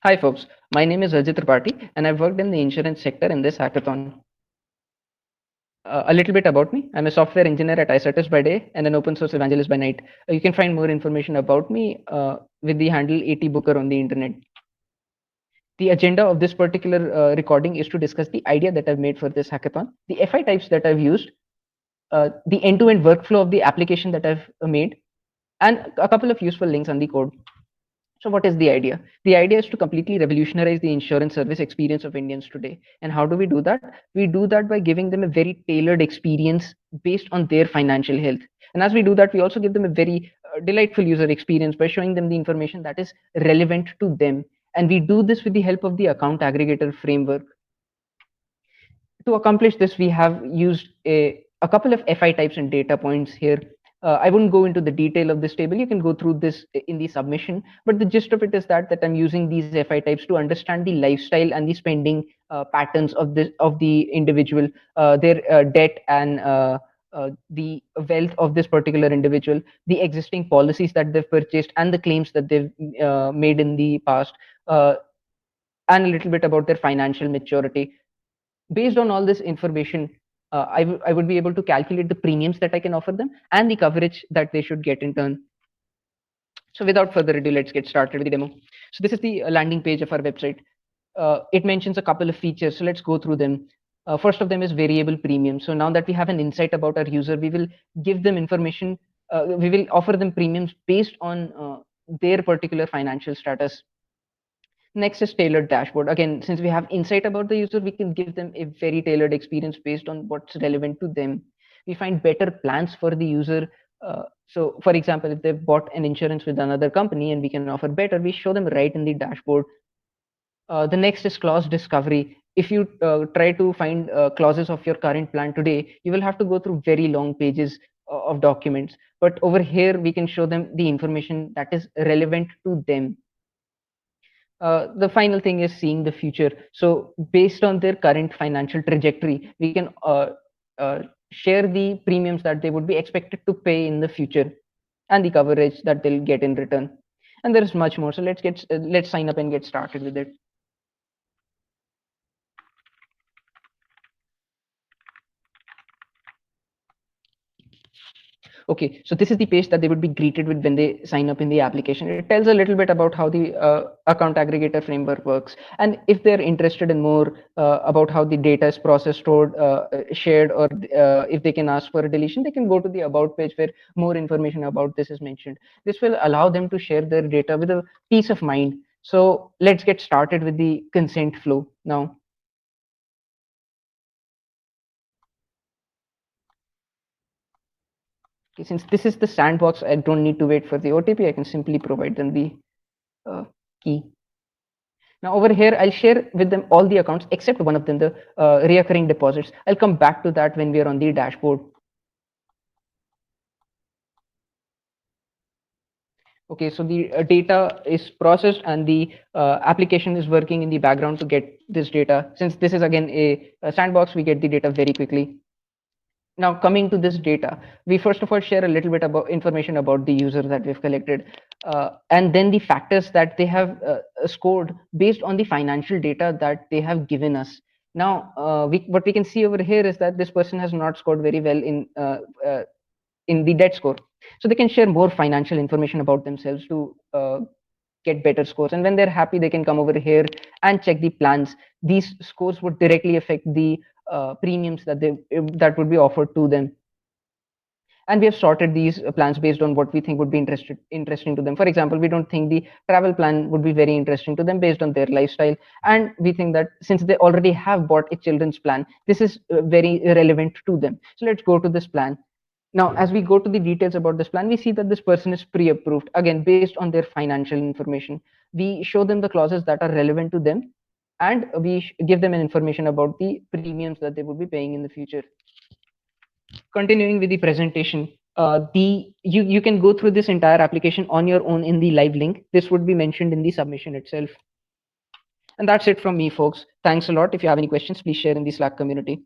Hi folks, my name is Rajit Tripathi and I've worked in the insurance sector in this hackathon. A little bit about me. I'm a software engineer at iCertis by day and an open source evangelist by night. You can find more information about me with the handle ATBooker on the internet. The agenda of this particular recording is to discuss the idea that I've made for this hackathon, the FI types that I've used, the end-to-end workflow of the application that I've made, and a couple of useful links on the code. So what is the idea? The idea is to completely revolutionize the insurance service experience of Indians today. And how do we do that? We do that by giving them a very tailored experience based on their financial health. And as we do that, we also give them a very delightful user experience by showing them the information that is relevant to them. And we do this with the help of the account aggregator framework. To accomplish this, we have used a couple of FI types and data points here. I wouldn't go into the detail of this table. You can go through this in the submission, but the gist of it is that I'm using these FI types to understand the lifestyle and the spending patterns of the individual, their debt and the wealth of this particular individual, the existing policies that they've purchased, and the claims that they've made in the past, and a little bit about their financial maturity. Based on all this information, I would be able to calculate the premiums that I can offer them and the coverage that they should get in turn. So without further ado, let's get started with the demo. So this is the landing page of our website. It mentions a couple of features, so let's go through them. First of them is variable premium. So now that we have an insight about our user, we will give them information. We will offer them premiums based on their particular financial status. Next is tailored dashboard. Again, since we have insight about the user, we can give them a very tailored experience based on what's relevant to them. We find better plans for the user. So for example, if they've bought an insurance with another company and we can offer better, we show them right in the dashboard. The next is clause discovery. If you try to find clauses of your current plan today, you will have to go through very long pages of documents. But over here, we can show them the information that is relevant to them. The final thing is seeing the future. So based on their current financial trajectory, we can share the premiums that they would be expected to pay in the future and the coverage that they'll get in return. And there is much more. So let's sign up and get started with it. Okay, so this is the page that they would be greeted with when they sign up in the application. It tells a little bit about how the account aggregator framework works. And if they're interested in more about how the data is processed, stored, shared, or if they can ask for a deletion, they can go to the About page where more information about this is mentioned. This will allow them to share their data with a peace of mind. So let's get started with the consent flow now. Okay, since this is the sandbox, I don't need to wait for the OTP. I can simply provide them the key. Now over here, I'll share with them all the accounts except one of them, the reoccurring deposits. I'll come back to that when we are on the dashboard. Okay, so the data is processed and the application is working in the background to get this data. Since this is again a sandbox, we get the data very quickly. Now coming to this data, we first of all share a little bit about information about the user that we've collected, and then the factors that they have scored based on the financial data that they have given us. Now what we can see over here is that this person has not scored very well in the debt score, so they can share more financial information about themselves to get better scores. And when they're happy, they can come over here and check the plans. These scores would directly affect the premiums that would be offered to them. And we have sorted these plans based on what we think would be interesting to them. For example, we don't think the travel plan would be very interesting to them based on their lifestyle, and we think that since they already have bought a children's plan, this is very relevant to them. So let's go to this plan. Now, as we go to the details about this plan, we see that this person is pre-approved, again, based on their financial information. We show them the clauses that are relevant to them, and we give them an information about the premiums that they would be paying in the future. Continuing with the presentation, you can go through this entire application on your own in the live link. This would be mentioned in the submission itself. And that's it from me, folks. Thanks a lot. If you have any questions, please share in the Slack community.